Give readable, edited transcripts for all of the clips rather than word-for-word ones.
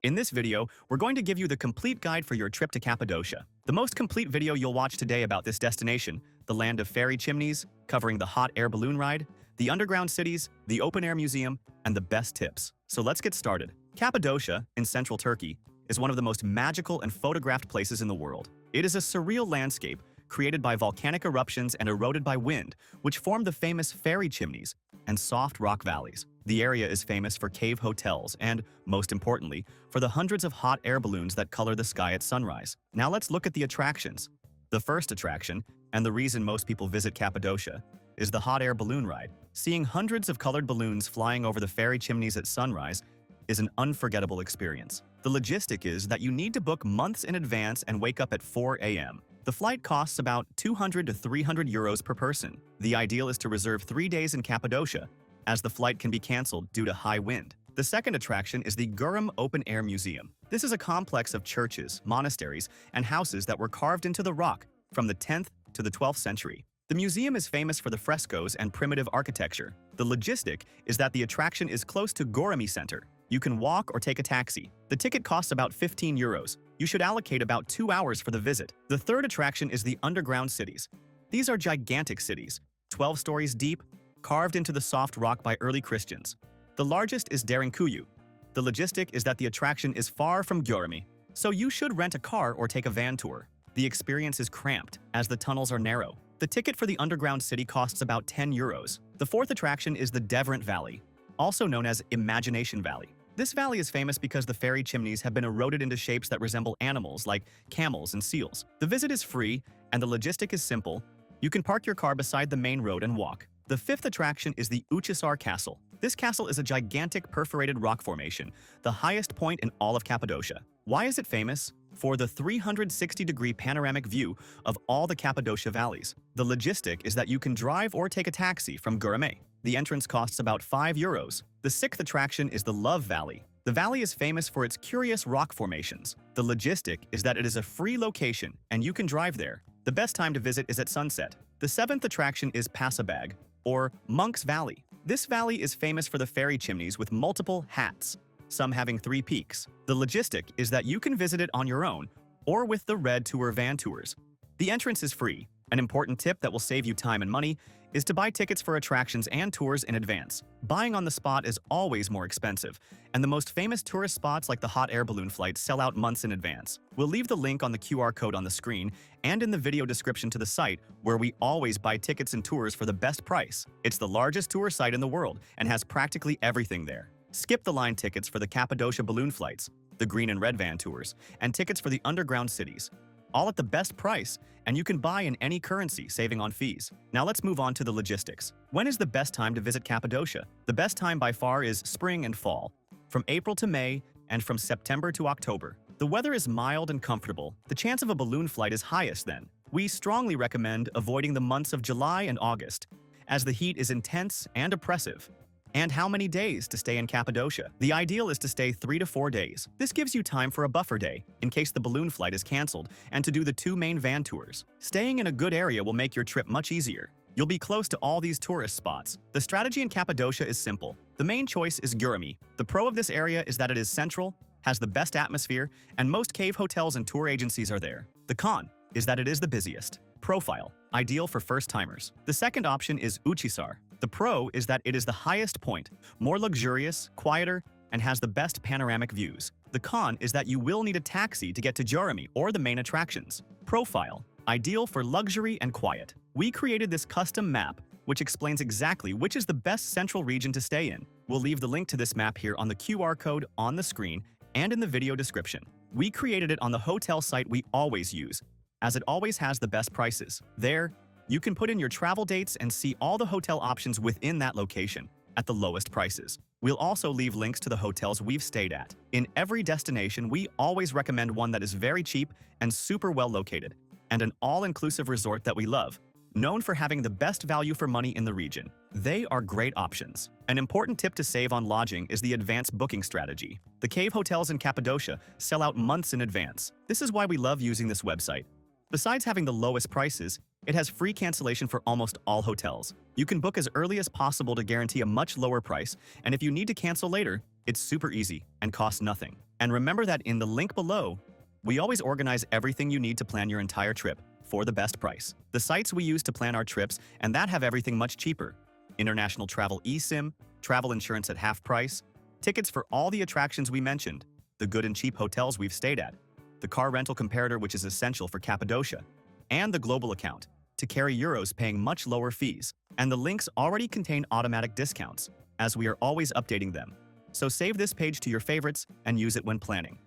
In this video, we're going to give you the complete guide for your trip to Cappadocia. The most complete video you'll watch today about this destination, the land of fairy chimneys, covering the hot air balloon ride, the underground cities, the open-air museum, and the best tips. So let's get started. Cappadocia, in central Turkey, is one of the most magical and photographed places in the world. It is a surreal landscape created by volcanic eruptions and eroded by wind, which form the famous fairy chimneys and soft rock valleys. The area is famous for cave hotels and, most importantly, for the hundreds of hot air balloons that color the sky at sunrise. Now let's look at the attractions. The first attraction, and the reason most people visit Cappadocia, is the hot air balloon ride. Seeing hundreds of colored balloons flying over the fairy chimneys at sunrise is an unforgettable experience. The logistic is that you need to book months in advance and wake up at 4 a.m. The flight costs about 200 to 300 euros per person. The ideal is to reserve 3 days in Cappadocia, as the flight can be canceled due to high wind. The second attraction is the Gurum Open Air Museum. This is a complex of churches, monasteries, and houses that were carved into the rock from the 10th to the 12th century. The museum is famous for the frescoes and primitive architecture. The logistic is that the attraction is close to Gorami Center. You can walk or take a taxi. The ticket costs about 15 euros. You should allocate about 2 hours for the visit. The third attraction is the underground cities. These are gigantic cities, 12 stories deep, carved into the soft rock by early Christians. The largest is Derinkuyu. The logistic is that the attraction is far from Göremi, so you should rent a car or take a van tour. The experience is cramped, as the tunnels are narrow. The ticket for the underground city costs about 10 euros. The fourth attraction is the Devrent Valley, also known as Imagination Valley. This valley is famous because the fairy chimneys have been eroded into shapes that resemble animals like camels and seals. The visit is free, and the logistic is simple. You can park your car beside the main road and walk. The fifth attraction is the Uchisar Castle. This castle is a gigantic perforated rock formation, the highest point in all of Cappadocia. Why is it famous? For the 360-degree panoramic view of all the Cappadocia valleys. The logistic is that you can drive or take a taxi from Göreme. The entrance costs about 5 euros. The sixth attraction is the Love Valley. The valley is famous for its curious rock formations. The logistic is that it is a free location and you can drive there. The best time to visit is at sunset. The seventh attraction is Pasabag, or Monk's Valley. This valley is famous for the fairy chimneys with multiple hats, some having 3 peaks. The logistic is that you can visit it on your own or with the Red Tour van tours. The entrance is free. An important tip that will save you time and money is to buy tickets for attractions and tours in advance. Buying on the spot is always more expensive, and the most famous tourist spots like the hot air balloon flight sell out months in advance. We'll leave the link on the QR code on the screen and in the video description to the site, where we always buy tickets and tours for the best price. It's the largest tour site in the world and has practically everything there. Skip the line tickets for the Cappadocia balloon flights, the green and red van tours, and tickets for the underground cities. All at the best price, and you can buy in any currency, saving on fees. Now let's move on to the logistics. When is the best time to visit Cappadocia? The best time by far is spring and fall, from April to May, and from September to October. The weather is mild and comfortable. The chance of a balloon flight is highest then. We strongly recommend avoiding the months of July and August, as the heat is intense and oppressive. And how many days to stay in Cappadocia? The ideal is to stay 3 to 4 days. This gives you time for a buffer day, in case the balloon flight is canceled, and to do the 2 main van tours. Staying in a good area will make your trip much easier. You'll be close to all these tourist spots. The strategy in Cappadocia is simple. The main choice is Göreme. The pro of this area is that it is central, has the best atmosphere, and most cave hotels and tour agencies are there. The con is that it is the busiest. Profile, ideal for first-timers. The second option is Uchisar. The pro is that it is the highest point, more luxurious, quieter, and has the best panoramic views. The con is that you will need a taxi to get to Göreme or the main attractions. Profile, ideal for luxury and quiet. We created this custom map, which explains exactly which is the best central region to stay in. We'll leave the link to this map here on the QR code on the screen and in the video description. We created it on the hotel site we always use, as it always has the best prices. There, you can put in your travel dates and see all the hotel options within that location at the lowest prices. We'll also leave links to the hotels we've stayed at. In every destination, we always recommend one that is very cheap and super well located, and an all-inclusive resort that we love, known for having the best value for money in the region. They are great options. An important tip to save on lodging is the advanced booking strategy. The cave hotels in Cappadocia sell out months in advance. This is why we love using this website. Besides having the lowest prices, it has free cancellation for almost all hotels. You can book as early as possible to guarantee a much lower price, and if you need to cancel later, it's super easy and costs nothing. And remember that in the link below, we always organize everything you need to plan your entire trip for the best price. The sites we use to plan our trips and that have everything much cheaper. International travel eSIM, travel insurance at half price, tickets for all the attractions we mentioned, the good and cheap hotels we've stayed at, the car rental comparator which is essential for Cappadocia, and the global account to carry euros paying much lower fees. And the links already contain automatic discounts, as we are always updating them. So save this page to your favorites and use it when planning.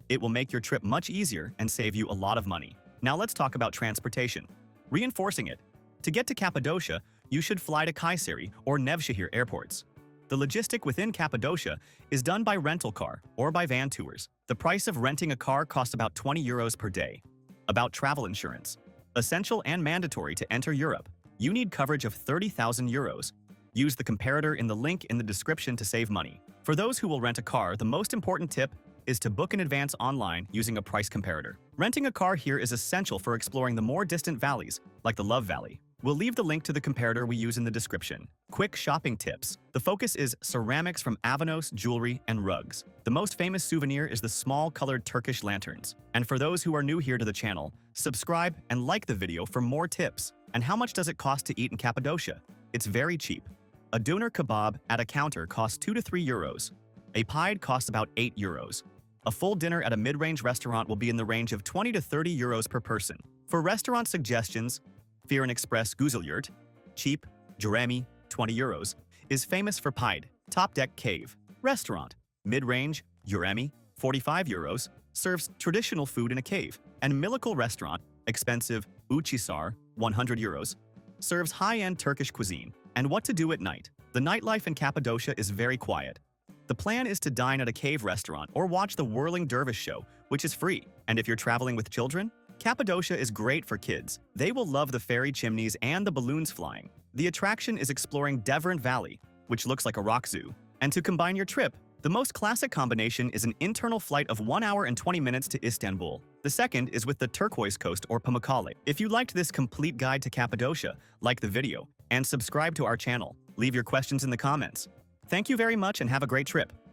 It will make your trip much easier and save you a lot of money. Now let's talk about transportation. Reinforcing it. To get to Cappadocia, you should fly to Kayseri or Nevşehir airports. The logistic within Cappadocia is done by rental car or by van tours. The price of renting a car costs about 20 euros per day. About travel insurance. Essential and mandatory to enter Europe. You need coverage of 30,000 euros. Use the comparator in the link in the description to save money. For those who will rent a car, the most important tip is to book in advance online using a price comparator. Renting a car here is essential for exploring the more distant valleys, like the Love Valley. We'll leave the link to the comparator we use in the description. Quick shopping tips. The focus is ceramics from Avanos, jewelry, and rugs. The most famous souvenir is the small colored Turkish lanterns. And for those who are new here to the channel, subscribe and like the video for more tips. And how much does it cost to eat in Cappadocia? It's very cheap. A doner kebab at a counter costs 2 to 3 euros. A pied costs about 8 euros. A full dinner at a mid-range restaurant will be in the range of 20 to 30 euros per person. For restaurant suggestions, Fear and Express Güzelyurt, cheap, Jeremy, 20 euros, is famous for pied, top-deck cave. Restaurant, mid-range, Jeremy, 45 euros, serves traditional food in a cave. And Miracle Restaurant, expensive, Uçhisar, 100 euros, serves high-end Turkish cuisine. And what to do at night. The nightlife in Cappadocia is very quiet. The plan is to dine at a cave restaurant or watch the whirling dervish show, which is free. And if you're traveling with children, Cappadocia is great for kids. They will love the fairy chimneys and the balloons flying. The attraction is exploring Devran Valley, which looks like a rock zoo. And to combine your trip, the most classic combination is an internal flight of 1 hour and 20 minutes to Istanbul. The second is with the Turquoise Coast or Pamukkale. If you liked this complete guide to Cappadocia, like the video and subscribe to our channel. Leave your questions in the comments. Thank you very much and have a great trip.